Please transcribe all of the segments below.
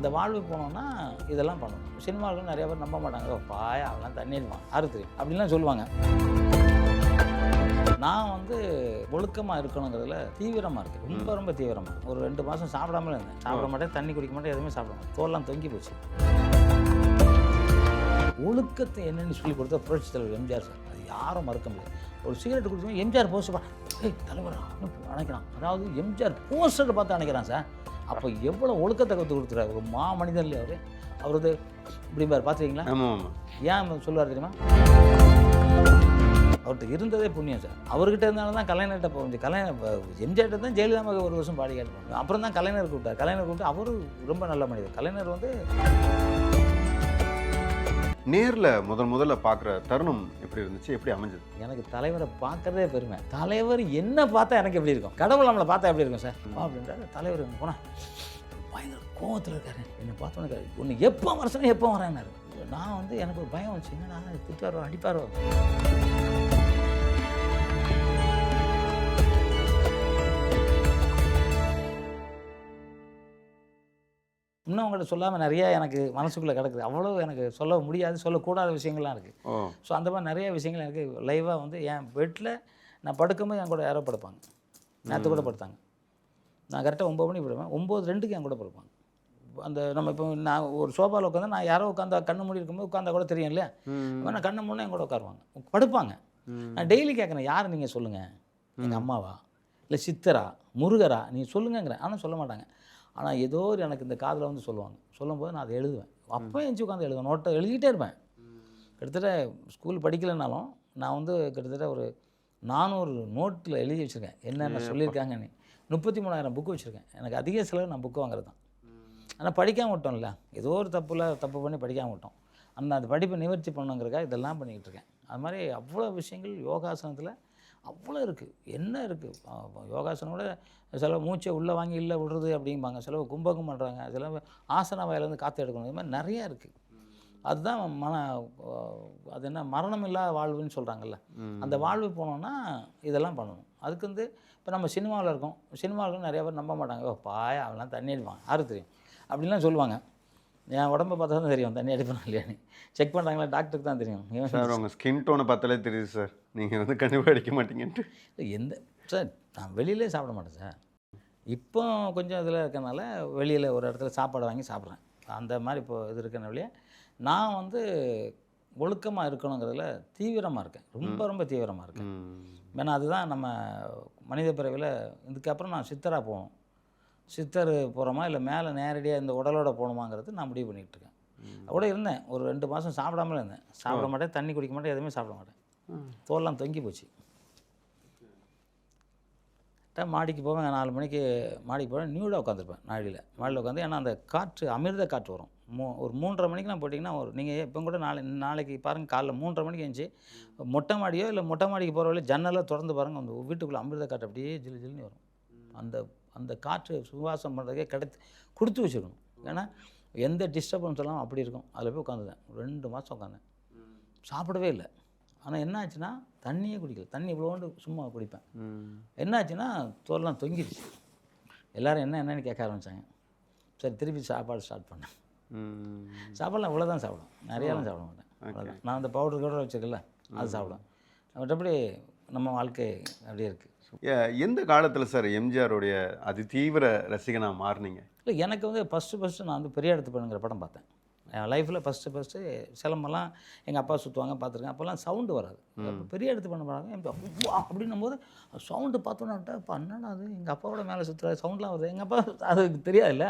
அந்த வாழ்வு போனோம்னா இதெல்லாம் பண்ணணும். சினிமாவுக்கு நிறைய பேர் நம்ப மாட்டாங்க, பாயா அவெல்லாம் தண்ணி அடிப்பான் யாரு தெரியும் அப்படின்லாம் சொல்லுவாங்க. நான் வந்து ஒழுக்கமாக இருக்கணுங்கிறதுல தீவிரமாக இருக்கேன், ரொம்ப ரொம்ப தீவிரமாக. ஒரு 2 மாதம் சாப்பிடாமலே இருந்தேன். சாப்பிட மாட்டேன், தண்ணி குடிக்க மாட்டேன், எதுவுமே சாப்பிட மாட்டேன். தோல்லாம் தொங்கி போச்சு. ஒழுக்கத்தை என்னென்னு சொல்லி கொடுத்தா புரட்சி தலைவர் எம்ஜிஆர் சார். அது யாரும் மறுக்க முடியாது. ஒரு சிகரெட் குடிச்சோம், எம்ஜிஆர் போஸ்டர் தலைவர் அணைக்கிறான். அதாவது எம்ஜிஆர் போஸ்டரை பார்த்து அணைக்கிறான் சார். அப்போ எவ்வளோ ஒழுக்கத்தை கற்றுக் கொடுத்துறாரு. ஒரு மனிதன் இல்லையா அவரது இப்படி பாரு பார்த்துருக்கீங்களா? ஏன் சொல்லுவார் தெரியுமா? அவர்கிட்ட இருந்ததே புண்ணியம் சார். அவர்கிட்ட இருந்தாலும் தான் கலைஞர்கிட்ட போக கலைஞர் எம்ஜிஆர்கிட்ட தான் ஜெயலலிதா ஒரு வருஷம் பாடி கேட்டுப்பாங்க. அப்புறம் தான் கலைஞர் கூப்பிட்டார். கலைஞர் கூப்பிட்டு அவரும் ரொம்ப நல்ல மனிதர். கலைஞர் வந்து நேரில் முதல்ல பார்க்குற தருணம் எப்படி இருந்துச்சு, எப்படி அமைஞ்சது? எனக்கு தலைவரை பார்க்கறதே பெருமை. தலைவர் என்ன பார்த்தா எனக்கு எப்படி இருக்கும், கடவுள் நம்மளை பார்த்தா எப்படி இருக்கும் சார் அப்படின்றாரு. தலைவர் போனால் பயங்கர கோவத்தில் இருக்காரு. என்னை பார்த்தோன்னு ஒன்று எப்போ வருஷம் எப்போ வரேன்னாரு. நான் வந்து எனக்கு ஒரு பயம் வச்சு, என்னடா திட்டாரோ அடிப்பாரோ. இன்னும் உங்கள்கிட்ட சொல்லாமல் நிறையா எனக்கு மனசுக்குள்ளே கிடக்குது. அவ்வளோ எனக்கு சொல்ல முடியாது, சொல்லக்கூடாத விஷயங்கள்லாம் இருக்குது. ஸோ அந்த மாதிரி நிறைய விஷயங்கள் எனக்கு லைவாக வந்து என் பெட்டில் நான் படுக்கும்போது என் கூட யாரோ படுப்பாங்க. நேற்று கூட படுத்தாங்க. நான் கரெக்டாக 9 மணிக்கு படுப்பேன், 9:02 என் கூட படுப்பாங்க. அந்த நம்ம இப்போ நான் ஒரு சோஃபாவில் உட்காந்து நான் யாரோ உட்காந்தா கண்ணு மூடி இருக்கும்போது உட்காந்தா கூட தெரியும் இல்லையா, நான் கண்ணு மூணு என் கூட உட்காருவாங்க, படுப்பாங்க. நான் டெய்லி கேட்குறேன், யார் நீங்கள் சொல்லுங்கள், எங்கள் அம்மாவா இல்லை சித்தரா முருகரா நீங்கள் சொல்லுங்கங்கிறேன். ஆனால் சொல்ல மாட்டாங்க. ஆனால் ஏதோ ஒரு எனக்கு இந்த காதில் வந்து சொல்லுவாங்க. சொல்லும்போது நான் அதை எழுதுவேன். அப்போ எழுந்து உட்காந்து எழுதுவேன், நோட்டை எழுதிக்கிட்டே இருப்பேன். கிட்டத்தட்ட ஸ்கூல் படிக்கலைனாலும் நான் வந்து கிட்டத்தட்ட ஒரு 400 நோட்டில் எழுதி வச்சுருக்கேன் என்னென்ன சொல்லியிருக்காங்கன்னு. 33,000 புக்கு வச்சுருக்கேன். எனக்கு அதிக செலவு நான் புக்கு வாங்குறது தான். ஆனால் படிக்காமல் விட்டோம்ல, ஏதோ ஒரு தப்பு பண்ணி படிக்காமல் விட்டோம். ஆனால் அந்த படிப்பை நிவர்த்தி பண்ணுங்கிறக்காக இதெல்லாம் பண்ணிக்கிட்டு இருக்கேன். அது மாதிரி அவ்வளோ விஷயங்கள் யோகாசனத்தில் அவ்வளோ இருக்குது. என்ன இருக்குது யோகாசனம் கூட சில மூச்சை உள்ளே வாங்கி இல்லை விடுறது அப்படிம்பாங்க, சிலவு கும்பகம் பண்ணுறாங்க, சிலவு ஆசன வாயிலேருந்து காற்று எடுக்கணும். இது மாதிரி நிறையா இருக்குது. அதுதான் அது என்ன மரணம் இல்லா வாழ்வுன்னு சொல்கிறாங்கல்ல, அந்த வாழ்வு போனோன்னா இதெல்லாம் பண்ணணும். அதுக்கு வந்து இப்போ நம்ம சினிமாவில் இருக்கோம், சினிமாவில் நிறையா பேர் நம்ப மாட்டாங்க, பாயா அவெல்லாம் தண்ணி அடிப்பான் யாருக்கு தெரியும் அப்படின்லாம் சொல்லுவாங்க. என் உடம்பை பார்த்தா தான் தெரியும் தண்ணி அடிப்பேன் இல்லையான்னு. செக் பண்ணுறாங்களா டாக்டருக்கு தான் தெரியும். சார் உங்கள் ஸ்கின் டோனை பார்த்தாலே தெரியுது சார், நீங்கள் வந்து கண்டிப்பாக அடிக்க மாட்டீங்கன்ட்டு. எந்த சார் நான் வெளியிலே சாப்பிட மாட்டேன் சார். இப்போ கொஞ்சம் இதில் இருக்கனால வெளியில் ஒரு இடத்துல சாப்பாடு வாங்கி சாப்பிட்றேன். அந்த மாதிரி இப்போ இது இருக்கிற வழியே நான் வந்து ஒழுக்கமாக இருக்கணுங்கிறதுல தீவிரமாக இருக்கேன், ரொம்ப ரொம்ப தீவிரமாக இருக்கேன். ஏன்னா அதுதான் நம்ம மனித பிறவியில். இதுக்கப்புறம் நான் சித்தராக போகணும், சித்தர் போகிறோமா இல்லை மேலே நேரடியாக இந்த உடலோட போகணுமாங்கிறது நான் முடிவு பண்ணிகிட்ருக்கேன். கூட இருந்தேன், ஒரு 2 மாதம் சாப்பிடாமலே இருந்தேன். சாப்பிட மாட்டேன், தண்ணி குடிக்க மாட்டேன், எதுவுமே சாப்பிட மாட்டேன். தோல்லாம் தொங்கி போச்சு. மாடிக்கு போவேன், 4 மணிக்கு மாடிக்கு போவேன், நியூடாக உட்காந்துருப்பேன் மாடியில் உட்காந்து. ஏன்னா அந்த காற்று அமிர்த காற்று வரும். ஒரு 3:30 மணிக்கெலாம் போட்டிங்கன்னா நீங்கள் இப்போ கூட நாளைக்கு பாருங்கள், காலைல 3:30 மணிக்கு எழுந்துச்சி மொட்டை மாடியோ இல்லை மொட்டை மாடிக்கு போகிற வழியில் ஜன்னலாக திறந்து பாருங்கள், அந்த வீட்டுக்குள்ளே அமிர்த காற்று அப்படியே ஜில்லுன்னு வரும். அந்த காற்று சுவாசம் பண்ணுறதுக்கே கொடுத்து வச்சுக்கணும். ஏன்னா எந்த டிஸ்டர்பன்ஸ் எல்லாம் அப்படி இருக்கும். அதில் போய் உட்காந்துட்டேன், 2 மாதம் உட்காந்தேன், சாப்பிடவே இல்லை. ஆனால் என்ன ஆச்சுன்னா தண்ணியே குடிக்கல, தண்ணி இவ்வளோண்டு சும்மா குடிப்பேன். என்ன ஆச்சுன்னா தோல்லாம் தொங்கிடுச்சு. எல்லோரும் என்னென்னு கேட்க ஆரம்பித்தாங்க. சரி திருப்பி சாப்பாடு ஸ்டார்ட் பண்ணேன். சாப்பாடுலாம் இவ்வளோ தான் சாப்பிடுவேன், நிறையாலாம் சாப்பிட மாட்டேன். அவ்வளோதான். நான் அந்த பவுடர் கூட வச்சுருக்கல அது சாப்பிடுவேன். மற்றபடி நம்ம வாழ்க்கை அப்படியே இருக்குது. எந்த காலத்தில் சார் எம்ஜிஆருடைய அதி தீவிர ரசிகனாக மாறினீங்க? இல்லை எனக்கு வந்து ஃபஸ்ட்டு நான் வந்து பெரிய இடத்து பண்ணுங்கிற படம் பார்த்தேன். என் லைஃப்பில் ஃபஸ்ட்டு சிலம்பெல்லாம் எங்கள் அப்பா சுற்றுவாங்க பார்த்துருக்கேன். அப்போல்லாம் சவுண்டு வராது. பெரிய இடத்து பண்ண போகிறாங்க அப்படின்னும் போது சவுண்டு பார்த்தோன்னா இப்போ என்னன்னா அது எங்கள் அப்பாவோட மேலே சுற்றுற சவுண்ட்லாம் வருது. எங்கள் அப்பா அதுக்கு தெரியாதுல்ல.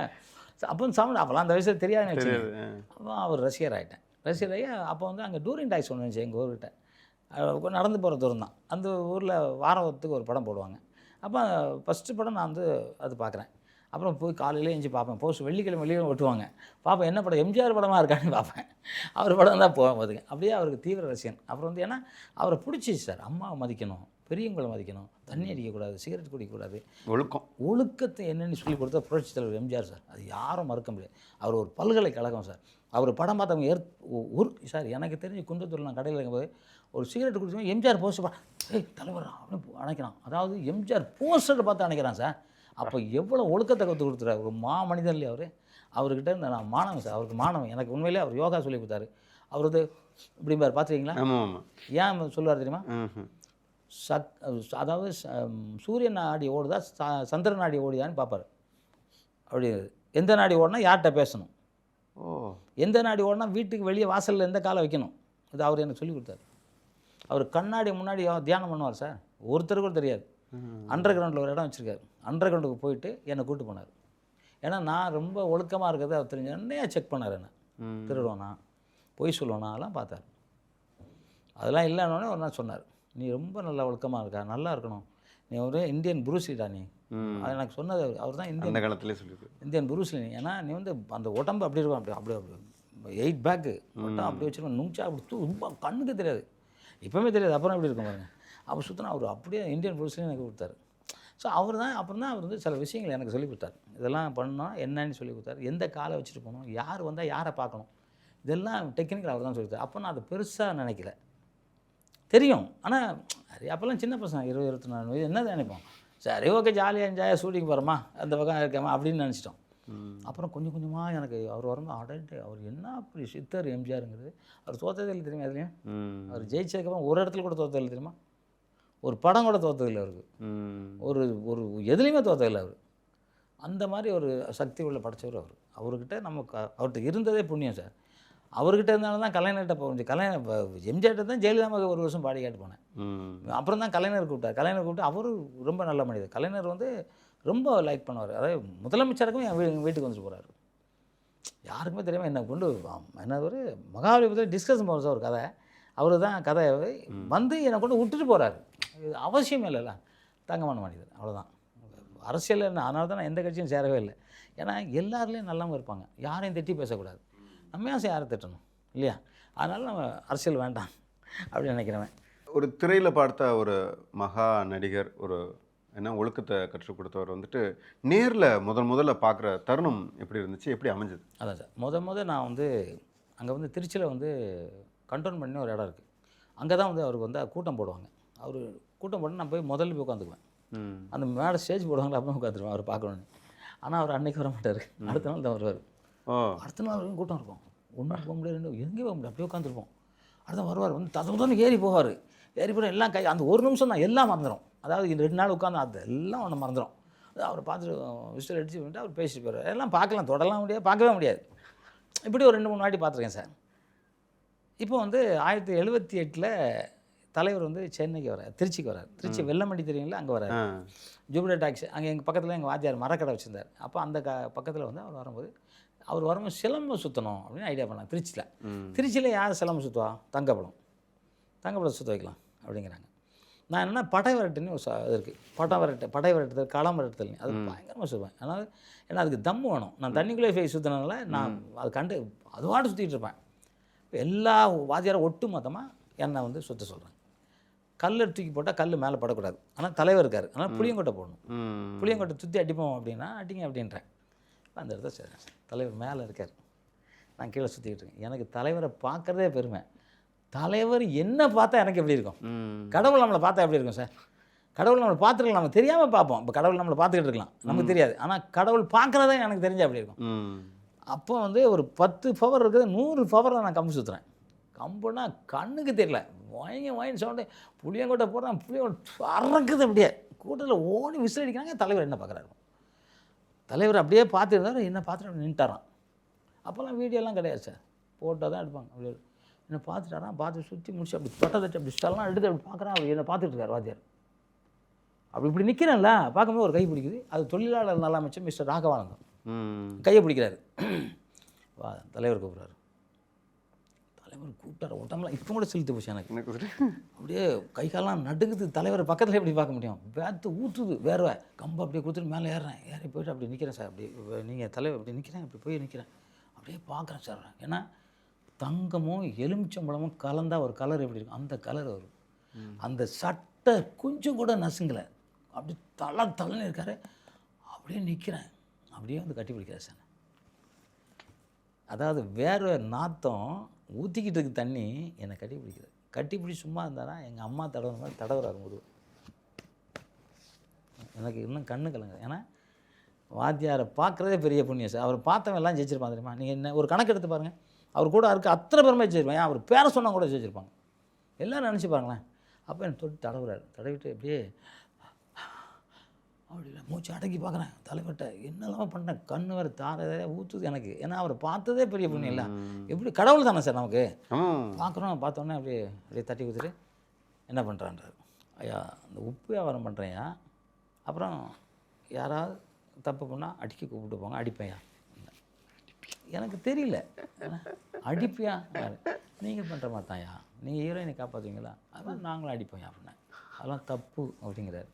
அப்போ சவுண்டு அப்போல்லாம் அந்த வயசில் தெரியாதுன்னு வச்சுக்கோங்க. அப்போ அவர் ரசிகராகி அப்போ வந்து அங்கே டூரிங் டாக்ஸ் ஒன்று இருந்துச்சு எங்கள் ஊர்கிட்ட. நடந்து போகிற தூரம் தான். அந்த ஊரில் வாரத்துக்கு ஒரு படம் போடுவாங்க. அப்போ ஃபஸ்ட்டு படம் நான் வந்து அது பார்க்குறேன். அப்புறம் போய் காலையில் எழுந்து பார்ப்பேன், போஸ்ட் வெள்ளிக்கிழமை ஒட்டுவாங்க, பார்ப்பேன் என்ன படம் எம்ஜிஆர் படமாக இருக்கான்னு பார்ப்பேன். அவர் படம் தான் போவேன் பார்த்துங்க. அப்படியே அவருக்கு தீவிர ரசிகன். அப்புறம் வந்து ஏன்னா அவரை பிடிச்சிச்சு சார். அம்மாவை மதிக்கணும், பெரியவங்களை மதிக்கணும், தண்ணி அடிக்கக்கூடாது, சிகரெட் குடிக்கக்கூடாது, ஒழுக்கத்தை என்னென்னு சொல்லி கொடுத்தா புரட்சி தலைவர் எம்ஜிஆர் சார். அது யாரும் மறுக்க முடியாது. அவர் ஒரு பல்கலைக்கழகம் சார். அவர் படம் பார்த்தவங்க சார் எனக்கு தெரிஞ்சு குன்றத்தூரில் நான் கடையில் இருக்கும்போது ஒரு சிகரெட் குடிச்சோம், எம்ஜிஆர் போஸ்டர் தலைவர் அப்படின்னு அணைக்கிறான். அதாவது எம்ஜிஆர் போஸ்டரை பார்த்து அணைக்கிறான் சார். அப்போ எவ்வளோ ஒழுக்கத்தை கற்றுக் கொடுத்துறாரு. ஒரு மனிதன் இல்லையா அவர். அவர்கிட்ட இருந்து நான் மாணவன் சார், அவருக்கு மாணவன். எனக்கு உண்மையிலேயே அவர் யோகா சொல்லி கொடுத்தாரு. அவர் வந்து இப்படிம்பார் பார்த்துருக்கீங்களா? ஆமாம் ஆமாம். ஏன் சொல்லுவார் தெரியுமா? அதாவது சூரியன் நாடி ஓடுதா சந்திர நாடி ஓடிதான்னு பார்ப்பார். அப்படி எந்த நாடி ஓடினா யார்கிட்ட பேசணும், ஓ, எந்த நாடி ஓடினா வீட்டுக்கு வெளியே வாசலில் எந்த காலை வைக்கணும், இது அவர் எனக்கு சொல்லி கொடுத்தாரு. அவர் கண்ணாடி முன்னாடி தியானம் பண்ணுவார் சார், ஒருத்தருக்கு கூட தெரியாது. அண்டர் கிரவுண்டில் ஒரு இடம் வச்சுருக்காரு. அண்டர் கிரவுண்டுக்கு போயிட்டு என்னை கூப்பிட்டு போனார். ஏன்னா நான் ரொம்ப ஒழுக்கமாக இருக்கிறத அவர் தெரிஞ்ச என்னையா செக் பண்ணார். என்ன திருடுவானா, பொய் சொல்லுவானா, அதெல்லாம் பார்த்தார். அதெல்லாம் இல்லைன்னொடனே ஒரு நாள் சொன்னார், நீ ரொம்ப நல்லா ஒழுக்கமாக இருக்கா, நல்லா இருக்கணும், நீ ஒரு இந்தியன் புரூஸ்லிடா நீ. அது எனக்கு சொன்னது அவர் தான். இந்த காலத்திலே சொல்லியிருக்கு இந்தியன் புரூஸ்லி. ஏன்னா நீ வந்து அந்த உடம்பு அப்படி இருக்கும், அப்படி 8 பேக்கு மட்டும் அப்படி வச்சுருக்கோம், நுங்ச்சா அப்படி ரொம்ப கண்ணுக்கு தெரியாது, இப்போவுமே தெரியாது, அப்புறம் எப்படி இருக்கும் பாருங்க. அப்போ சுற்றினா அவர் அப்படியே இந்தியன் புரூஸ்லி எனக்கு கொடுத்தாரு. ஸோ அவர் தான் அப்புறம் தான் அவர் வந்து சில விஷயங்கள் எனக்கு சொல்லிக் கொடுத்தாரு. இதெல்லாம் பண்ணால் என்னன்னு சொல்லி கொடுத்தாரு, எந்த காலை வச்சுட்டு போகணும், யார் வந்தால் யாரை பார்க்கணும், இதெல்லாம் டெக்னிக்கல் அவர் தான் சொல்லி கொடுத்தாரு. அப்போ நான் அதை பெருசாக நினைக்கல, தெரியும். ஆனால் அப்போல்லாம் சின்ன பசங்க 20, 24 வயது என்ன நினைப்போம், சரி ஓகே ஜாலியாக என்ஜாயாக ஷூட்டிங் போகிறோமா, அந்த பக்கம் இருக்காமா அப்படின்னு நினச்சிட்டோம். அப்புறம் கொஞ்சம் கொஞ்சமாக எனக்கு அவர் வரும்போது அடட்டு அவர் என்ன அப்படி சித்தர் எம்ஜிஆருங்கிறது. அவர் தோற்றதே இல்லை தெரியுமா, எதுலையும் அவர் ஜெயிச்சதுக்கப்புறம் ஒரு இடத்துல கூட தோற்றதில்லை தெரியுமா, ஒரு படம் கூட தோற்றதில்லை அவருக்கு, ஒரு ஒரு எதுலேயுமே தோற்றதில்லை அவர். அந்த மாதிரி ஒரு சக்தி உள்ள படைச்சவர் அவர். அவர்கிட்ட நமக்கு அவர்கிட்ட இருந்ததே புண்ணியம் சார். அவர்கிட்ட இருந்தாலும் தான் கலைஞர்கிட்ட போக முடியும். எம்ஜிஆர்கிட்ட தான் ஜெயலலிதா ஒரு வருஷம் பாடி கேட்டு போனேன். அப்புறம் தான் கலைஞர் கூப்பிட்டார். கலைஞர் கூப்பிட்டு அவரும் ரொம்ப நல்ல மனிதர். கலைஞர் வந்து ரொம்ப லைக் பண்ணுவார். அதாவது முதலமைச்சருக்கும் எங்கள் வீட்டுக்கு வந்துட்டு போகிறாரு. யாருக்குமே தெரியாமல் என்னை கொண்டு என்ன ஒரு மகாபலிபுரத்தில் டிஸ்கஷன் போகிற சார் ஒரு கதை. அவர் தான் கதை வந்து என்னை கொண்டு விட்டுட்டு போகிறாரு. இது அவசியம் இல்லைல்ல, தங்கமான மனிதர், அவ்வளோதான். அரசியல் என்ன, அதனால தான் நான் எந்த கட்சியும் சேரவே இல்லை. ஏன்னா எல்லாருலேயும் நல்லவங்க இருப்பாங்க, யாரையும் திட்டி பேசக்கூடாது. நம்ம ஏன் யாரை திட்டணும் இல்லையா? அதனால் நம்ம அரசியல் வேண்டாம் அப்படின்னு நினைக்கிறவன். ஒரு திரையில் பார்த்த ஒரு மகா நடிகர், ஒரு என்ன ஒழுக்கத்தை கற்றுக் கொடுத்தவர் வந்துட்டு நேரில் முதல்ல பார்க்குற தருணம் எப்படி இருந்துச்சு, எப்படி அமைஞ்சது? அதான் சார், நான் வந்து அங்கே வந்து திருச்சியில் வந்து கண்ட்ரோல் பண்ணி ஒரு இடம் இருக்குது. அங்கே தான் வந்து அவருக்கு வந்து கூட்டம் போடுவாங்க. அவர் கூட்டம் போட்டு நான் போய் முதல்ல போய் உட்காந்துக்குவேன். அந்த மேலே ஸ்டேஜ் போடுவாங்களா அப்போ உட்காந்துருவேன் அவர் பார்க்கணுன்னு. ஆனால் அவர் அன்றைக்கி வர மாட்டார், அடுத்த நாள் தான் வருவார். அடுத்த நாள் வரைக்கும் கூட்டம் இருக்கும், ஒன்றும் போக முடியாது, எங்கேயும் போக முடியாது, அப்படியே உட்காந்துருப்போம். அடுத்த வருவார், வந்து ததன்னு ஏறி போவார். ஏறி போகிற எல்லாம் அந்த ஒரு நிமிஷம் தான் எல்லாம் மறந்துடும். அதாவது 2 நாள் உட்காந்து அது எல்லாம் ஒன்று மறந்துடும். அவரை பார்த்துட்டு விசில் அடிச்சு வந்துட்டு அவர் பேசிட்டு போகிறார். எல்லாம் பார்க்கலாம், தொடலாம் முடியாது, பார்க்கவே முடியாது. இப்படி ஒரு 2-3 வாட்டி பார்த்துருக்கேன் சார். இப்போ வந்து 1978 தலைவர் வந்து சென்னைக்கு வரார், திருச்சிக்கு வரார். திருச்சி வெள்ளமண்டி தெரியுங்களா, அங்கே வரார். ஜூபிலர் டாக்ஸி அங்கே எங்கள் பக்கத்தில் எங்கள் வாத்தியார் மரக்கடை வச்சுருந்தார். அப்போ அந்த பக்கத்தில் வந்து அவர் வரும்போது சிலம்பம் சுற்றணும் அப்படின்னு ஐடியா பண்ணாங்க. திருச்சியில் யார் சிலம்பம் சுற்றுவா, தங்கப்படம் சுற்ற வைக்கலாம் அப்படிங்கிறாங்க. நான் என்னென்னா படை வரட்டுன்னு ஒரு இது இருக்குது, படை வரட்டுதல், களம் வரட்டுதல், அது பயங்கரமாக சுற்றுவேன். அதனால் ஏன்னா அதுக்கு தம்மு வேணும். நான் தண்ணிக்குள்ளே போய் சுற்றினால நான் அது கண்டு அதுவாட்டு சுற்றிட்டு இருப்பேன். எல்லா வாத்தியாரும் ஒட்டு மொத்தமாக என்னை வந்து சுற்ற சொல்கிறேன். கல் தூக்கி போட்டால் கல் மேலே படக்கூடாது, ஆனால் தலைவர் இருக்கார், அதனால் புளியங்கொட்டை போடணும். புளியங்கொட்டை சுற்றி அடிப்போம் அப்படின்னா அடிங்க அப்படின்றேன். அந்த இடத்த சரி, தலைவர் மேலே இருக்கார், நான் கீழே சுற்றிக்கிட்டு இருக்கேன். எனக்கு தலைவரை பார்க்குறதே பெருமை. தலைவர் என்ன பார்த்தா எனக்கு எப்படி இருக்கும், கடவுள் நம்மளை பார்த்தா எப்படி இருக்கும் சார்? கடவுள் நம்மளை பார்த்துருக்கலாம், நம்ம தெரியாமல் பார்ப்போம். இப்போ கடவுள் நம்மளை பார்த்துக்கிட்டு இருக்கலாம், நமக்கு தெரியாது. ஆனால் கடவுள் பார்க்குறதே எனக்கு தெரிஞ்சா எப்படி இருக்கும். அப்போ வந்து ஒரு 10 பவர் இருக்குது, 100 பவரில் நான் கம்பு சுற்றுறேன். கம்புனா கண்ணுக்கு தெரியல, வாங்கி சவுண்டு, புளியங்கொட்டை போடுறேன், புளியங்கொட்டை அறக்குது. அப்படியே கூட்டத்தில் ஓடி விசில் அடிக்கிறாங்க. தலைவர் என்ன பார்க்குறாரு, தலைவர் அப்படியே பார்த்துருந்தாரு, என்ன பார்த்துட்டு நின்ட்டாரான். அப்போல்லாம் வீடியோலாம் கிடையாது சார், போட்டால் தான் எடுப்பாங்க. அப்படியே என்னை பார்த்துட்டாரான், பார்த்து சுற்றி முடிச்சு அப்படி தொட்டை தச்சு அப்படி ஸ்டெல்லாம் எடுத்து அப்படி பார்க்குறான். அவர் என்னை பார்த்துட்டு இருக்கார் வாத்தியார். இப்படி நிற்கிறேன்ல, பார்க்கும்போது ஒரு கை பிடிக்குது. அது தொழிலாளர் நல அமைச்சர் மிஸ்டர் ராகவானந்தம் கையை பிடிக்கிறாரு. வா, தலைவர் கூப்பிட்றாரு. தலைவர் கூப்பிட்டார், உடம்புலாம் இப்போ கூட செலுத்து போச்சு எனக்கு. அப்படியே கை காலெலாம் நடுங்குது. தலைவர் பக்கத்தில் எப்படி பார்க்க முடியும், வேத்து ஊற்றுது வேர்வை. கம்பை அப்படியே கொடுத்துட்டு மேலே ஏறி போய்ட்டு அப்படி நிற்கிறேன் சார். அப்படி நீங்கள் தலைவர் அப்படி நிற்கிறேன், அப்படி போய் நிற்கிறேன், அப்படியே பார்க்குறேன் சார். ஏன்னா தங்கமும் எலுமிச்சம்பழமும் கலந்தா ஒரு கலர் எப்படி இருக்கும், அந்த கலர் வரும். அந்த சட்டை கொஞ்சம் கூட நசுங்கலை, அப்படி தலைன்னு இருக்காரு. அப்படியே நிற்கிறேன், அப்படியே வந்து கட்டி பிடிக்கிறார் சார். அதாவது வேர்வை நாத்தம் ஊற்றிக்கிட்டு இருக்கு, தண்ணி என்னை கட்டி பிடிக்கிறது. கட்டி பிடி சும்மா இருந்தாரா எங்கள் அம்மா தடவுற மாதிரி தடவுறாரு முருகன். எனக்கு இன்னும் கண்ணு கலங்குது. ஏன்னா வாத்தியாரை பார்க்குறதே பெரிய புண்ணியம் சார். அவர் பார்த்தவன் எல்லாம் ஜெயிச்சிருப்பான் தெரியுமா? நீங்கள் என்ன ஒரு கணக்கு எடுத்து பாருங்கள். அவர் கூட இருக்க அத்தனை பேருமே ஜெயிச்சிருப்பாங்க. ஏன் அவர் பேரை சொன்னால் கூட ஜெயிச்சிருப்பாங்க. எல்லோரும் நினச்சி பாருங்களேன். அப்போ எனக்கு தொட்டு தடவுறாரு. தடவிட்டு அப்படியே அப்படி இல்லை மூச்சு அடக்கி பார்க்குறேன். தலைவர்கிட்ட என்னெல்லாம் பண்ணேன். கண்ணு வேறு தார ஊற்றுது எனக்கு. ஏன்னா அவரை பார்த்ததே பெரிய புண்ணியம் இல்லை. எப்படி கடவுள் தானே சார் நமக்கு. பார்க்குறோம். பார்த்தோன்னே அப்படியே அப்படியே தட்டி கொடுத்துட்டு என்ன பண்ணுறான்றாரு. ஐயா அந்த உப்பு வியாபாரம் பண்ணுறேன்யா. அப்புறம் யாராவது தப்பு பண்ணால் அடிக்க கூப்பிட்டு போங்க, அடிப்பேன்யா. எனக்கு தெரியல. அடிப்பியா? நீங்கள் பண்ணுற மாதிரி தான்யா. நீங்கள் ஹீரோயினை காப்பாற்றுவீங்களா? அதான் நாங்களும் அடிப்போம்யா அப்படின்னேன். அதெல்லாம் தப்பு அப்படிங்கிறாரு.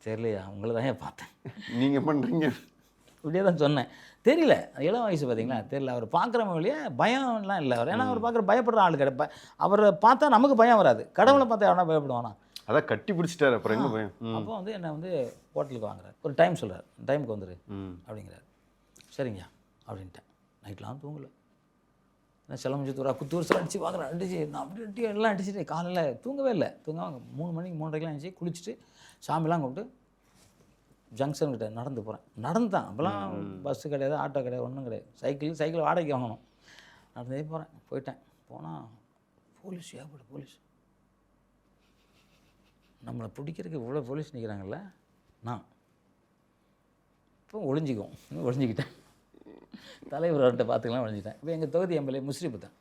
தெரியலையா, உங்களை தான் ஏன் பார்த்தேன். நீங்கள் பண்ணுறீங்க இப்படியே தான் சொன்னேன். தெரியல, இளம் வயசு பார்த்தீங்களா, தெரியல. அவர் பார்க்குறவங்க வழியே பயம்லாம் இல்லை அவர். ஏன்னா அவர் பார்க்குற பயப்படுற ஆள் கிடையாது. அவரை பார்த்தா நமக்கு பயம் வராது. கடவுளை பார்த்தா எவனா பயப்படுவானா? அதான் கட்டி பிடிச்சிட்டாரு. அப்புறம் என்ன பயம்? அப்போ வந்து என்னை வந்து ஹோட்டலுக்கு வாங்குறாரு. ஒரு டைம் சொல்கிறார். டைமுக்கு வந்துரு அப்படிங்கிறார். சரிங்க அப்படின்ட்டேன். நைட்லாம் தூங்கலை. நான் செலமுச்சத்தூரா குத்தூர் அடித்து வாங்குறேன். அடிச்சு நான் அப்படி அடி எல்லாம் அடிச்சுட்டு காலையில் தூங்கவே இல்லை. தூங்காமல் 3 மணிக்கு 3:30க்கெலாம் எழுந்துச்சி குளிச்சுட்டு சாமிலாம் கும்பிட்டு ஜங்ஷன்கிட்ட நடந்து போகிறேன். நடந்து தான். அப்போலாம் பஸ்ஸு கிடையாது, ஆட்டோ கிடையாது, ஒன்றும் கிடையாது. சைக்கிள் வாடகைக்கு வாங்கணும். நடந்தே போகிறேன். போயிட்டேன். போனால் போலீஸ் ஏகப்பட்ட போலீஸ். நம்மளை பிடிக்கிறதுக்கு இவ்வளோ போலீஸ் நிற்கிறாங்கல்ல. நான் இப்போ ஒழிஞ்சிக்கிட்டேன். தலைவர் அவர்கிட்ட பார்த்துக்கலாம் ஒழிஞ்சிட்டேன். இப்போ எங்கள் தொகுதி எம்எல்ஏ முஸ்ரீப் தான்.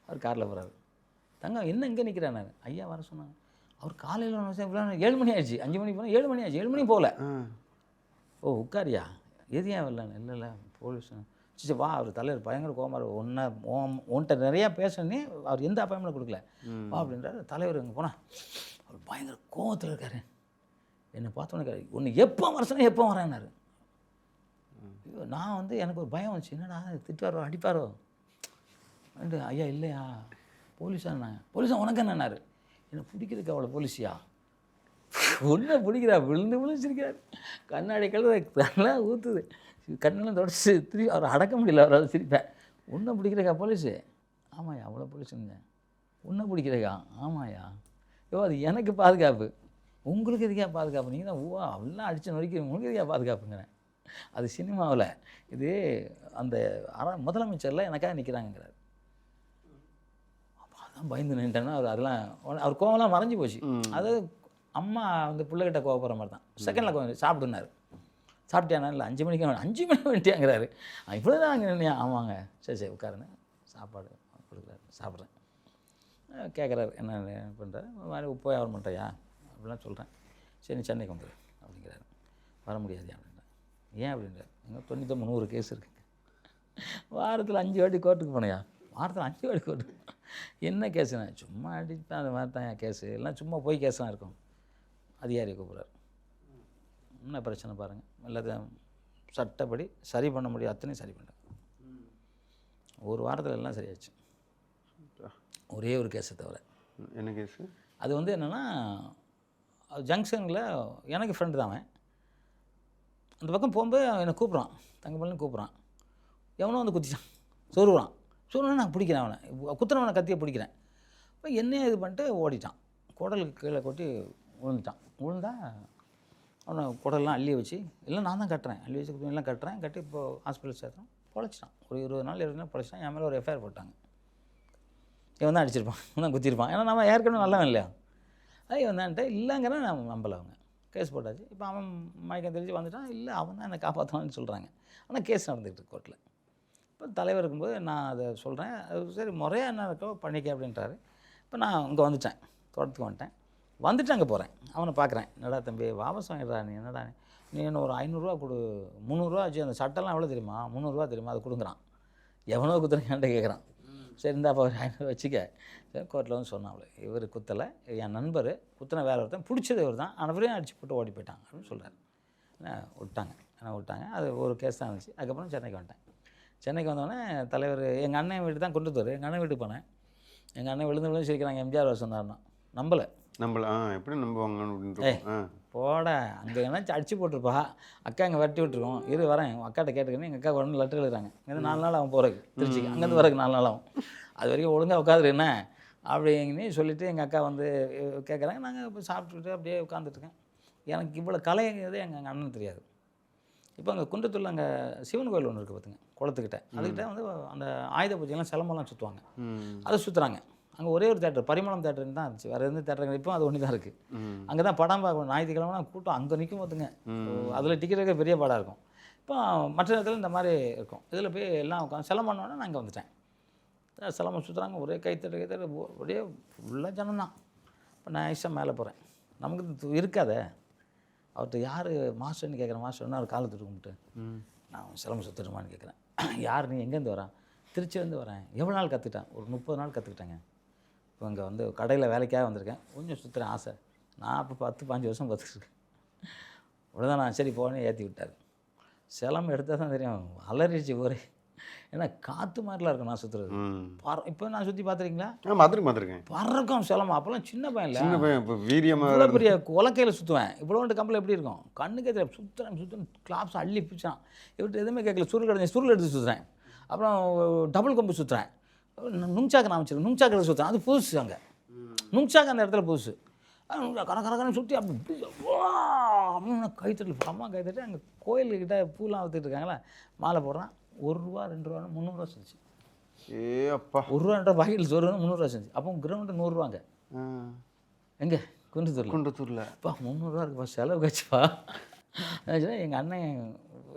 அவர் காரில் போகிறாரு. தங்கம் என்ன இங்கே நிற்கிறான்? ஐயா வர சொன்னாங்க. அவர் காலையில் 7 மணி ஆயிடுச்சு. 5 மணிக்கு போனால் 7 மணி ஆச்சு. 7 மணிக்கு போகல. ஓ உட்காரியா? எது ஏன் வரலன்னு? இல்லை போலீஸ். சரி வா. அவர் தலைவர் பயங்கர கோமார். உன்கிட்ட நிறையா பேசணுன்னே அவர் எந்த அப்பாயின்மெண்ட் கொடுக்கல. வா அப்படின்றாரு. தலைவர் இங்கே போனால் அவர் பயங்கர கோவத்தில் இருக்கார். என்னை பார்த்தோன்னே ஒன்று எப்போ வர சொன்னால் எப்போ வரேன்னாரு. நான் வந்து எனக்கு ஒரு பயம் வந்துச்சு. என்னடா திட்டுவாரோ அடிப்பாரோ ரெண்டு. ஐயா இல்லையா போலீஸாண்ணாங்க. போலீஸா உனக்கு என்னன்னாரு. என்னை பிடிக்கிறதுக்கு அவ்வளோ போலீஸியா? ஒன்றை பிடிக்கிறா. விழுந்துச்சிருக்கிறார். கண்ணாடி கழுத நல்லா ஊற்றுது. கண்ணெல்லாம் தொடச்சி திருப்பி அவரை அடக்க முடியல. அவரால் சிரிப்பேன். உன்னை பிடிக்கிறக்கா போலீஸு? ஆமாய்யா அவ்வளோ போலீஸுங்க. உன்னை பிடிக்கிறக்கா? ஆமாய்யா. ஐயோ அது எனக்கு பாதுகாப்பு. உங்களுக்கு எதுக்கா பாதுகாப்பு? நீங்கள் தான் அவெல்லாம் அடித்து நொறுக்கிறீங்க. உங்களுக்கு எதுக்கா பாதுகாப்புங்கிறேன். அது சினிமாவில். இது அந்த முதலமைச்சரில் எனக்காக நிற்கிறாங்கிறார். அப்போ அதான் பயந்து நின்ட்டேன்னா அதெல்லாம் அவர் கோவம்லாம் மறைஞ்சி போச்சு. அதாவது அம்மா வந்து பிள்ளைகிட்ட கோவப்படுற மாதிரி தான். செகண்டில் கோவம் சாப்பிட்டுனாரு. சாப்பிட்டியானா? இல்லை 5 மணிக்கு 5 மணிக்கு வந்துட்டியாங்கிறாரு. இவ்வளோ தான் அங்கே நின்னியா? ஆமாங்க. சரி உட்காருங்க. சாப்பாடு கொடுக்குறாரு. சாப்பிட்றேன். கேட்குறாரு என்ன பண்ணுறாரு. மாதிரி உப்பு வியாபாரம் பண்ணுறியா அப்படிலாம் சொல்கிறேன். சரி சென்னைக்கு வந்துடு அப்படிங்கிறாரு. வர முடியாதுயா அப்படின்றேன். ஏன் அப்படின்றார். எங்கே 99 கேஸ் இருக்குங்க. வாரத்தில் 5 வாட்டி கோர்ட்டுக்கு போனையா? வாரத்தில் 5 வாட்டி கோர்ட்டுக்கு. என்ன கேஸுண்ணா? சும்மா அடிப்பேன். அந்த மாதிரி தான் என் கேஸு. எல்லாம் சும்மா போய் கேஸ்லாம் இருக்கும். அதிகாரியை கூப்பிட்றாரு. என்ன பிரச்சனை பாருங்கள். எல்லாத்தையும் சட்டப்படி சரி பண்ண முடியும். அத்தனையும் சரி பண்ணேன். ஒரு வாரத்தில் எல்லாம் சரியாச்சு. ஒரே ஒரு கேஸை தவிர. என்ன கேஸு? அது வந்து என்னென்னா ஜங்ஷனில் எனக்கு ஃப்ரெண்டு தான் அவன். அந்த பக்கம் போகும்போது என்னை கூப்பிட்றான். தங்கமல்னு கூப்பிட்றான். எவனோ வந்து குத்திட்டான். சொருவான். நான் பிடிக்கிறேன் அவனை. குத்துறவனை கத்தியை பிடிக்கிறேன். இப்போ என்னையே இது பண்ணிட்டு ஓடிட்டான். குடலுக்கு கீழே கொட்டி விழுந்துட்டான். விழுந்தா அவனை குடல்லாம் அள்ளி வச்சு இல்லை நான் தான் கட்டுறேன். அள்ளி வச்சு எல்லாம் கட்டுறேன். கட்டி இப்போ ஹாஸ்பிட்டல் சேர்த்தோம். பொழைச்சிட்டான். ஒரு 20 நாள் 20 நாள் பொழைச்சிட்டான். என் மேலே ஒரு எஃப்ஐஆர் போட்டாங்க. இவன் தான் அடிச்சிருப்பான். இவன் தான் குத்திருப்பான். ஏன்னா நம்ம ஏற்கனவே நல்லவன் இல்லையா? இவன் தான்ட்டு இல்லைங்கிற நான் நம்பலை. அவங்க கேஸ் போட்டாச்சு. இப்போ அவன் மயக்கம் தெரிஞ்சு வந்துட்டான். இல்லை அவன் தான் என்னை காப்பாற்றுவான்னு சொல்கிறாங்க. ஆனால் கேஸ் நடந்துக்கிட்டு கோர்ட்டில். இப்போ தலைவர் இருக்கும்போது நான் அதை சொல்கிறேன். அது சரி முறையாக என்ன இருக்கோ பண்ணிக்க அப்படின்றாரு. இப்போ நான் இங்கே வந்துட்டேன். தோட்டத்துக்கு வந்துட்டு அங்கே போகிறேன். அவனை பார்க்குறேன். என்னடா தம்பி வாபஸ் வாங்கிடுறா நீ? என்னடா நீ என்ன ஒரு 500 கொடு. 300 ஆச்சு. அந்த சட்டெல்லாம் எவ்வளோ தெரியுமா? 300 தெரியுமா? அது கொடுக்குறான். எவனோ குத்துறேன்ட்டு கேட்குறான். சரி இருந்தால் அப்போ 500 வச்சுக்க. சரி கோர்ட்டில் வந்து சொன்னான். அவளை இவர் குத்தலை, என் நண்பர் குத்தின வேறு ஒருத்தன், பிடிச்சது இவர் தான், அனைவரையும் அடிச்சு போட்டு ஓடி போயிட்டான் அப்படின்னு சொல்கிறார். விட்டாங்க. அது ஒரு கேஸ் தான் இருந்துச்சு. அதுக்கப்புறம் சென்னைக்கு வந்துட்டேன். சென்னைக்கு வந்தோடனே தலைவர் எங்கள் அண்ணன் வீட்டு தான் கொண்டு வருவார். எங்கள் அண்ணன் வீட்டுக்கு போனேன். எங்கள் அண்ணன் விழுந்து சிரிக்கிறாங்க. எம்ஜிஆர் வருஷம் தான் நம்பலை. எப்படி நம்புவாங்க? போட அங்கே என்னாச்சும் அடிச்சு போட்டிருப்பா. அக்கா இங்கே வெட்டி விட்டுருக்கோம். வரேன் அக்காட்ட கேட்டுக்கணும். எங்கள் அக்கா உடனே லெட்டர் எழுதுறாங்க. இங்கே 4 நாள் அவன் போகிறக்கு திருச்சிக்கு. அங்கேருந்து வரக்கு 4 நாள் ஆகும். அது வரைக்கும் ஒழுங்காக உட்காந்துரு என்ன அப்படிங்கன்னு சொல்லிவிட்டு எங்கள் அக்கா வந்து கேட்குறாங்க. நாங்கள் இப்போ சாப்பிட்டுக்கிட்டு அப்படியே உட்காந்துட்ருக்கேன். எனக்கு இவ்வளோ கலைங்கிறதே எங்கள் அண்ணன் தெரியாது. இப்போ அங்கே குன்றத்தூரில் அங்கே சிவன் கோயில் ஒன்று இருக்குது பார்த்துங்க, குளத்துக்கிட்ட. அதுக்கிட்ட வந்து அந்த ஆயுத பூஜைலாம் சிலம்பெல்லாம் சுற்றுவாங்க. அதை சுற்றுறாங்க. அங்கே ஒரே ஒரு தேட்டர், பரிமளம் தேட்டர்னு தான் இருந்துச்சு. வேறு எந்த தேட்டருங்க இப்போ அது ஒன்று தான் இருக்குது. அங்கே தான் படம் பார்க்கணும். ஞாயிற்றுக்கிழமை கூட்டம் அங்கே நிற்கும் பார்த்துங்க. அதில் டிக்கெட் எடுக்க பெரிய படம் இருக்கும். இப்போ மற்ற இடத்துல இந்த மாதிரி இருக்கும். இதில் போய் எல்லாம் உட்காந்து சிலம்பண்ணோடனே நான் இங்கே வந்துட்டேன். சிலம்பம் சுற்றுறாங்க, ஒரே கைத்தட்டு ஒரே ஃபுல்லாக ஜனம் தான். இப்போ நான் ஐஸாக மேலே போகிறேன். நமக்கு இருக்காதே. அவர்கிட்ட யார் மாஸ்டர்னு கேட்குறேன். மாஸ்டர்னு அவர் காலை தொட்டு கும்பிட்டு, நான் சிலம்பம் சுற்றுட்டுமான்னு கேட்குறேன். யார் நீ எங்கேருந்து வரேன்? திருச்சியிலேருந்து வரேன். எவ்வளோ நாள் கற்றுக்கிட்டேன்? ஒரு 30 நாள் கற்றுக்கிட்டேங்க. இப்போ இங்கே வந்து கடையில் வேலைக்காக வந்திருக்கேன். கொஞ்சம் சுற்றுறேன் ஆசை. நான் அப்போ 10-15 வருஷம் கற்றுக்கிருக்கேன். அவ்வளோதான். நான் சரி போனே ஏற்றி விட்டார். சிலம்பம் எடுத்தால் தான் தெரியும், அலறிச்சு ஒரே. ஏன்னா காற்று மாதிரிலாம் இருக்கும் நான் சுற்றுறது. இப்போ நான் சுற்றி பார்த்துருக்கீங்களா? பார்த்துருக்கேன். பறக்கும் சிலம்பம். அப்போல்லாம் சின்ன பையன் இல்லை, சின்ன பையன். இப்போ வீரியமாக இவ்வளோ பெரிய உலக்கையில் சுற்றுவேன். இவ்வளோ கம்பில் எப்படி இருக்கும்? கண்ணுக்கே தெரியும். சுற்றுறேன் கிளாப்ஸ் அள்ளி பிடிச்சான். இவர்கிட்ட எதுவுமே கேட்கல. சுருள் எடுத்து சுற்றுறேன். அப்புறம் டபுள் கம்பு சுற்றுறேன். நுங்சாக்கு நான் வச்சுருக்கேன். நுங்சாக்கு எடுத்து சுற்றுறேன். அது புதுசு. அங்கே நுங்சாக்கு அந்த இடத்துல புதுசு. கரகரன்னு சுற்றி அப்படி அப்படின்னு கைத்தட்டு அம்மா கைத்தட்டு. அங்கே கோயில்கிட்ட பூலாம் வச்சுட்டு இருக்காங்களே, மாலை போடுறான். ₹1 ₹2 ₹300 செஞ்சு. அப்பா ₹1 2 பாக்கெட்டில் சோறு ₹300 செஞ்சு. அப்போ கிரவுண்டு ₹100. எங்கே? குன்றத்தூரில். அப்பா ₹300 இருக்குப்பா, செலவு காட்சிப்பா. எங்கள் அண்ணன்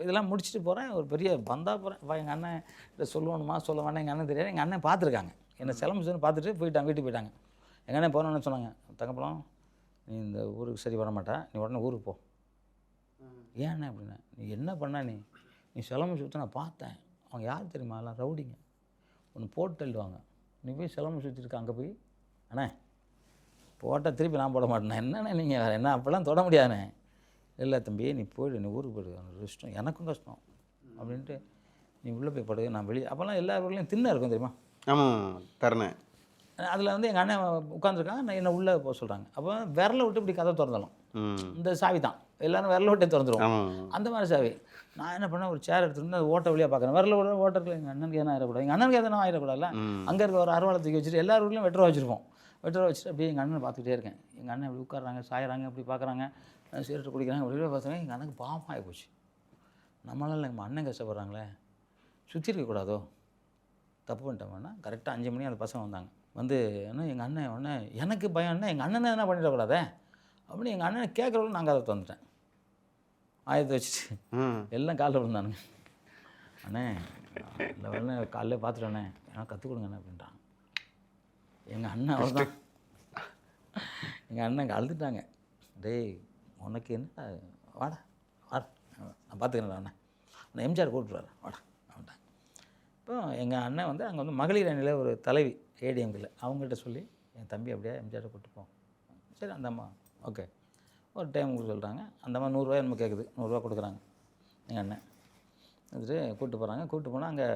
இதெல்லாம் முடிச்சுட்டு போகிறேன். ஒரு பெரிய பந்தா போகிறேன். எங்கள் அண்ணன் இதை சொல்லணுமா சொல்ல வேண்டாம். எங்கள் அண்ணன் தெரியாது. எங்கள் அண்ணன் பார்த்துருக்காங்க. என்னை சிலம்பு சொல்லி பார்த்துட்டு போயிட்டாங்க, வீட்டுக்கு போயிட்டாங்க. எங்கள் அண்ணன் போனோன்னு சொன்னாங்க, தங்கப்பழம் நீ இந்த ஊருக்கு சரி வர மாட்டா, நீ உடனே ஊருக்கு போ. ஏன் அண்ணன் அப்படின்னா, நீ என்ன பண்ண, நீ சிலம்பு சுற்ற நான் பார்த்தேன். அவங்க யார் தெரியுமா? எல்லாம் ரவுடிங்க. ஒன்று போட்டு தள்ளுவாங்க. நீ போய் சிலம்பு சுற்றிருக்க அங்கே போய், அண்ணே போட்டால் திருப்பி நான் போட மாட்டேண்ணே. என்னண்ணே நீங்கள் வேறு என்ன அப்போல்லாம் தொட முடியாதுண்ணே. இல்லை தம்பி நீ போய்டு, நீ ஊருக்கு போய்டு, எனக்கு கஷ்டம், எனக்கும் கஷ்டம் அப்படின்ட்டு நீ உள்ளே போய் படுக, நான் வெளியே. அப்போல்லாம் எல்லா ஊர்லேயும் திண்ணை இருக்கும் தெரியுமா? ஆமாம், தரணேன். அதில் வந்து எங்கள் அண்ணன் உட்காந்துருக்காங்க, நான் என்னை உள்ளே போக சொல்கிறாங்க. அப்போ விரலை விட்டு இப்படி கதை திறந்தாலும் இந்த சாவி தான், எல்லோரும் விரலை விட்டே திறந்துடும். அந்த மாதிரி சாவி. நான் என்ன பண்ணேன், ஒரு சேர் எடுத்துருந்து அது ஓட்ட வழியாக பார்க்குறேன். விரல ஓட்டத்தில் எங்கள் அண்ணனுக்கு எதனா ஆயிடக்கூடாது, எங்கள் அண்ணனுக்கு எதனா ஆயிடக்கூடாதுல்ல. அங்கே இருக்க ஒரு அறுவாலை தூக்கி வச்சுட்டு எல்லா ஊர்லேயும் வெட்டரை வச்சுருப்போம். வெட்டரை வச்சுட்டு அப்படியே எங்கள் அண்ணனை பார்த்துக்கிட்டே இருக்கேன். எங்கள் அண்ணன் இப்படி உட்காடுறாங்க, சாயிறாங்க, அப்படி பார்க்குறாங்க, சிகரெட்டு குடிக்கிறாங்க. அப்படியே பார்த்தாங்க. எங்கள் அண்ணனுக்கு பாவமாக ஆகிப்போச்சு. நம்மளால் எங்கள் அண்ணன் கஷ்டப்படுறாங்களே, சுற்றி இருக்கக்கூடாதோ, தப்பு பண்ணிட்டோம்னா. கரெக்டாக 5 மணி அந்த பசங்க வந்தாங்க. வந்து என்ன எங்கள் அண்ணன் உடனே எனக்கு பயம்னா எங்கள் அண்ணனை என்ன பண்ணிடக்கூடாதே அப்படின்னு எங்கள் அண்ணனை கேட்குறவங்க நாங்கள் அதை வந்துட்டேன். ஆயத்தை வச்சுட்டு எல்லாம் காலில் விழுந்தானுங்க. அண்ணே இல்லை வரல, காலைல பார்த்துட்டேண்ணே, ஏன்னா கற்றுக் கொடுங்கண்ணே அப்படின்ட்டான். எங்கள் அண்ணன் அவ்வளோதான். எங்கள் அண்ணன் அழுதுட்டாங்க. டேய் உனக்கு என்ன, வாடா வாடா நான் பார்த்துக்கிறேன் அண்ணன், நான் எம்ஜிஆர் கூப்பிட்டுருவார் வாடா அப்படின்ட்டாங்க. இப்போ எங்கள் அண்ணன் வந்து அங்கே வந்து மகளிர் அணியில் ஒரு தலைவி ஏடிஎம்கில், அவங்கள்ட்ட சொல்லி என் தம்பி அப்படியே எம்ஜிஆரை கூப்பிட்டுப்போம். சரி அந்த அம்மா ஓகே ஒரு டைம் சொல்கிறாங்க. அந்த அம்மா ₹100 நம்ம கேட்குது, ₹100 கொடுக்குறாங்க. எங்கள் அண்ணன் வந்துட்டு கூப்பிட்டு போகிறாங்க. கூப்பிட்டு போனால் அங்கே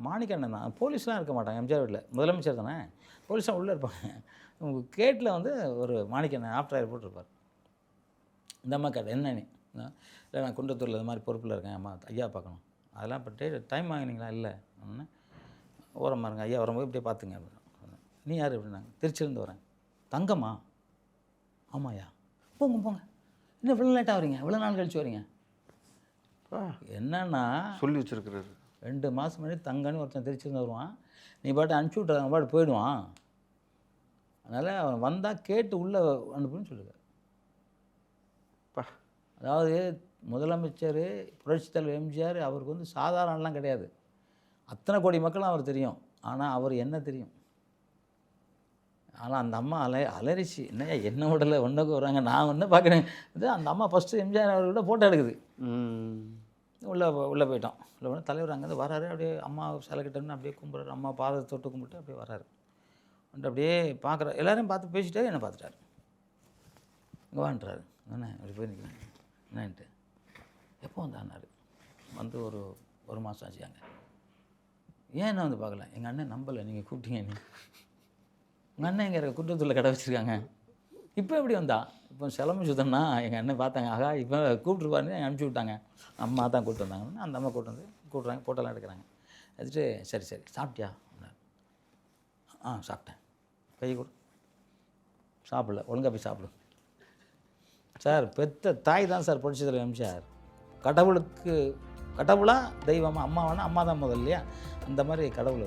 மாணிக்க அண்ணன் தான், போலீஸ்லாம் இருக்க மாட்டாங்க எம்ஜிஆர் வீட்டில், முதலமைச்சர் தானே, போலீஸ்லாம் உள்ளே இருப்பாங்க. உங்கள் கேட்டில் வந்து ஒரு மாணிக்க அண்ணன் ஆஃப்டர் ஆயர் போட்டிருப்பார். இந்த அம்மா கேட்டேன் என்ன நீ, இல்லை நான் குன்றத்தூரில் இது மாதிரி பொறுப்பில் இருக்கேன், அம்மா ஐயா பார்க்கணும். அதெல்லாம் இப்போ டைம் வாங்கினீங்களா? இல்லை ஒன்று ஓரமாக இருங்க, ஐயா வரும்போது இப்படியே பார்த்துங்க அப்படின்னு. நீ யார் அப்படின்னாங்க. திருச்சியிலேருந்து வரேன். தங்கம்மா? ஆமாய்யா. போங்க போங்க, இன்னும் இவ்வளோ லேட்டாக வரீங்க, இவ்வளோ நாள் கழிச்சு வரீங்க. என்னன்னா சொல்லி வச்சுருக்கிறாரு. 2 மாதம் முன்னாடி தங்கன்னு ஒருத்தன் திருச்சியிலேருந்து வருவான், நீ பாட்டு அனுப்பிச்சி விட்ற, அவன் பாட்டு போயிடுவான். அதனால் அவன் வந்தால் கேட்டு உள்ளே அனுப்புன்னு சொல்லுங்க. அதாவது முதலமைச்சர் புரட்சித் தலைவர் எம்ஜிஆர் அவருக்கு வந்து சாதாரணலாம் கிடையாது, அத்தனை கோடி மக்களும் அவர் தெரியும். ஆனால் அவர் என்ன தெரியும். ஆனால் அந்த அம்மா அலரிச்சு என்னையா என்ன விடலை ஒன்றுக்கு வராங்க, நான் ஒன்று பார்க்குறேன். இது அந்த அம்மா ஃபஸ்ட்டு எம்ஜிஆர் அவர்கிட்ட ஃபோட்டோ எடுக்குது. உள்ளே போயிட்டோம். உள்ளே போனால் தலைவர் அங்கேருந்து வராரு. அப்படியே அம்மா சிலை கிட்டேருந்து அப்படியே கும்பிட்றாரு. அம்மா பாதத்தை தொட்டு கும்பிட்டு அப்படியே வராரு. வந்துட்டு அப்படியே பார்க்குற எல்லாரையும் பார்த்து பேசிட்டாரு. என்னை பார்த்துட்டாரு. இங்கே வான்றாரு. என்ன அப்படி போய் நிற்கிறேன். என்னன்ட்டு எப்போ வந்தான்னாரு. வந்து ஒரு மாதம் ஆச்சு. அங்கே ஏன் என்ன வந்து பார்க்கல? எங்கள் அண்ணன் நம்பலை, நீங்கள் கூப்பிட்டீங்க. நீ உங்கள் அண்ணன் எங்கே இருக்க குற்றத்தூரில் கடை வச்சுருக்காங்க, இப்போ எப்படி வந்தா? இப்போ சிலம்பு சுத்தம்னா எங்கள் அண்ணன் பார்த்தாங்க. ஆகா இப்போ கூப்பிட்ருப்பாருன்னு அனுப்பிச்சி விட்டாங்க. அம்மா தான் கூப்பிட்டு வந்தாங்கன்னு அந்த அம்மா கூப்பிட்றாங்க. ஃபோட்டோலாம் எடுக்கிறாங்க. எடுத்துட்டு சரி சாப்பிட்டியா? சாப்பிட்டேன். கை கொடு. சாப்பிடல, ஒழுங்காக போய் சாப்பிடும். சார் பெத்த தாய் தான் சார் புரட்சித் தலைவர் எம்ஜிஆர். கடவுளா தெய்வமா, அம்மாவானா அம்மா தான் முதல் இல்லையா, அந்த மாதிரி கடவுள்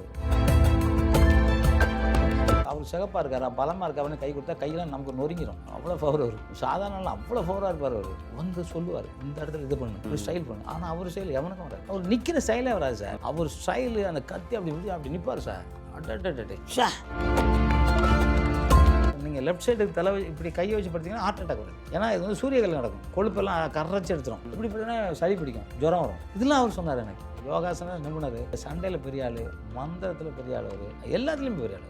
அவர் சிகப்பாக இருக்கார், பலமாக இருக்காருன்னு கை கொடுத்தா கையெல்லாம் நமக்கு நொறுங்கிடும், அவ்வளோ பவர் வரும். சாதாரண அவ்வளோ பவராக இருப்பார். அவர் வந்து சொல்லுவார், இந்த இடத்துல இது பண்ணு, இப்படி ஸ்டைல் பண்ணு. ஆனால் அவர் ஸ்டைல் எவனுக்கும் வராது. அவர் நிற்கிற ஸ்டைலே வராது சார். அவர் ஸ்டைலு அந்த கத்தி அப்படி நிற்பார் சார். ஷா நீங்கள் லெஃப்ட் சைடுக்கு தலை இப்படி கையை வச்சு படுத்திங்கன்னா ஹார்ட் அட்டாக் வரும். ஏன்னா இது வந்து சூரியகள் நடக்கும், கொழுப்பெல்லாம் கரைச்சி எடுத்துரும். இப்படி பார்த்தீங்கன்னா சளி பிடிக்கும், ஜுரம் வரும். இதெல்லாம் அவர் சொன்னார் எனக்கு. யோகாசனம் நிபுணர், சண்டையில் பெரிய ஆள், மந்திரத்தில் பெரிய ஆள், அவர் எல்லாத்துலேயும் பெரிய ஆள்.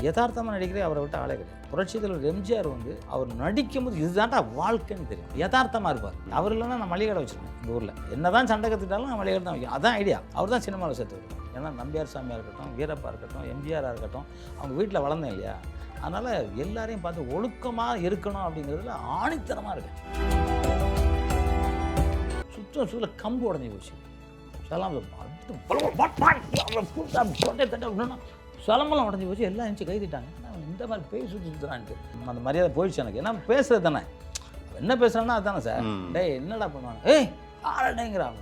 யதார்த்தமாக நடிக்கிறே அவரை விட்டு ஆளே கிடையாது. புரட்சி தலைவர் எம்ஜிஆர் வந்து அவர் நடிக்கும்போது இதுதான்டா வாழ்க்கைன்னு தெரியும். யதார்த்தமாக இருப்பார். அவர் இல்லைன்னா நான் மளிகை கடை வச்சுருக்கேன் இந்த ஊரில். என்ன தான் சண்டை கற்றுக்கிட்டாலும் நான் மளிகை கடை தான் வைக்கணும். அதான் ஐடியா. அவர் தான் சினிமாவில் சேர்த்து வைக்கணும். ஏன்னா நம்பியார் சாமியாக இருக்கட்டும், வீரப்பா இருக்கட்டும், எம்ஜிஆராக இருக்கட்டும், அவங்க வீட்டில் வளர்ந்தேன் இல்லையா, அதனால் எல்லாரையும் பார்த்து ஒழுக்கமாக இருக்கணும் அப்படிங்கிறதுல ஆணித்தனமாக இருக்கேன். சுற்றில் கம்பு உடஞ்சி போச்சு. சலமெல்லாம் உடஞ்சி போச்சு. எல்லாம் இருந்துச்சு கைதிட்டாங்க. இந்த மாதிரி பேய் சுற்றுறான்ட்டு அந்த மரியாதை போயிடுச்சு எனக்கு. ஏன்னா பேசுறது தானே, என்ன பேசுகிறான்னா அதுதானே சார். டேய் என்னடா பண்ணுவாங்க, ஏய் ஆரடைங்கிறாங்க.